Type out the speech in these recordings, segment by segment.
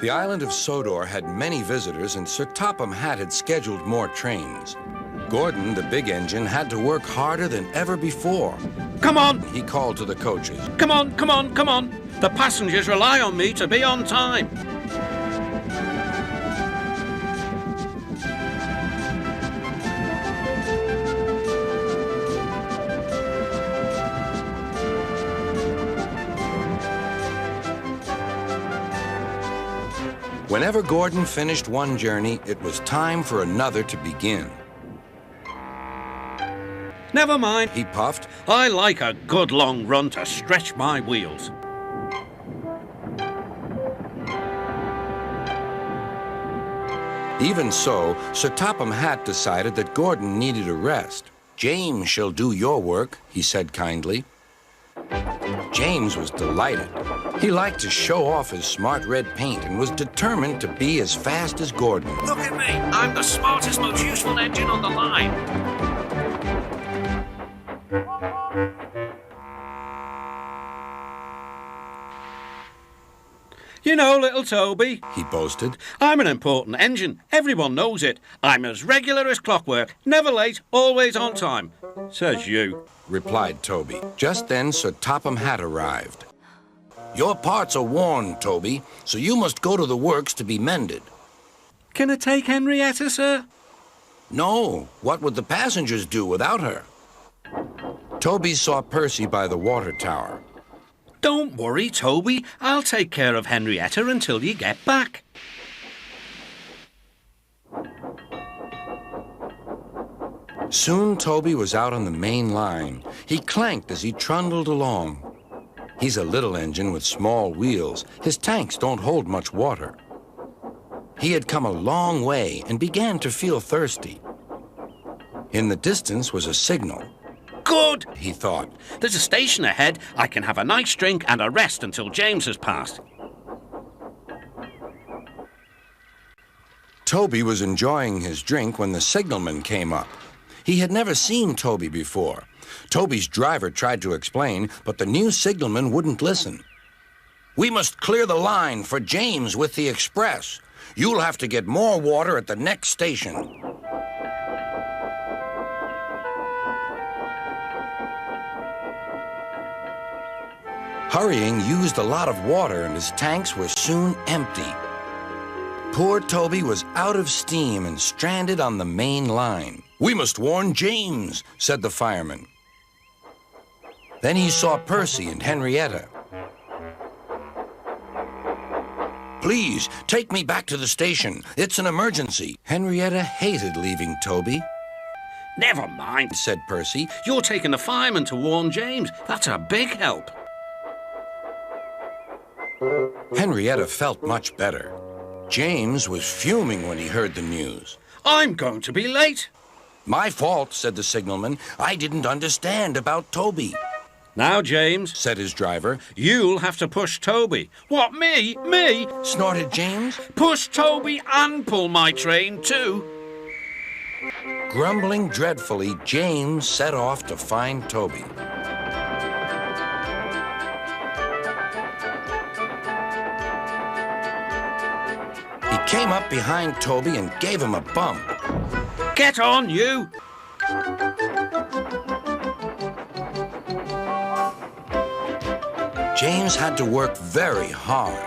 The island of Sodor had many visitors, and Sir Topham Hatt had scheduled more trains. Gordon, the big engine, had to work harder than ever before. Come on! He called to the coaches. Come on, come on, come on! The passengers rely on me to be on time. Whenever Gordon finished one journey, it was time for another to begin. Never mind, He puffed. I like a good long run to stretch my wheels. Even so, Sir Topham Hatt decided that Gordon needed a rest. "James shall do your work," he said kindly. James was delighted. He liked to show off his smart red paint and was determined to be as fast as Gordon. Look at me, I'm the smartest, most useful engine on the line. You know, little Toby, He boasted. I'm an important engine. Everyone knows it. I'm as regular as clockwork, never late, always on time. Says you. Replied Toby. Just then, Sir Topham Hatt arrived. "Your parts are worn, Toby, so you must go to the works to be mended." Can I take Henrietta, sir? "No, what would the passengers do without her?" Toby saw Percy by the water tower. Don't worry, Toby. I'll take care of Henrietta until you get back. Soon Toby was out on the main line. He clanked as he trundled along. He's a little engine with small wheels. His tanks don't hold much water. He had come a long way and began to feel thirsty. In the distance was a signal. Good, He thought. there's a station ahead. I can have a nice drink and a rest until James has passed. Toby was enjoying his drink when the signalman came up. He had never seen Toby before. Toby's driver tried to explain, but the new signalman wouldn't listen. "We must clear the line for James with the express. You'll have to get more water at the next station." Hurrying used a lot of water, and his tanks were soon empty. Poor Toby was out of steam and stranded on the main line. "We must warn James," said the fireman. Then he saw Percy and Henrietta. "Please, take me back to the station. It's an emergency." Henrietta hated leaving Toby. Never mind, Said Percy. you're taking the fireman to warn James. That's a big help. Henrietta felt much better. James was fuming when he heard the news. I'm going to be late. "My fault," said the signalman. "I didn't understand about Toby," Now, James, said his driver. you'll have to push Toby. What, me? Me? Snorted James. Push Toby and pull my train too. Grumbling dreadfully, James set off to find Toby. He came up behind Toby and gave him a bump. Get on, you. James had to work very hard.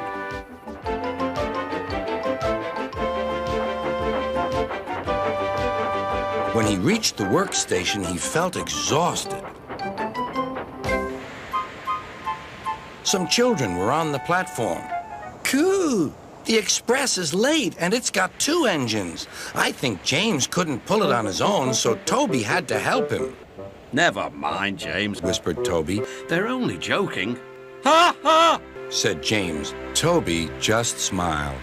When he reached the workstation, he felt exhausted. Some children were on the platform. "Coo! The express is late, and it's got 2 engines. I think James couldn't pull it on his own, so Toby had to help him," Never mind, James. whispered Toby. They're only joking. Ha ha! Said James. Toby just smiled.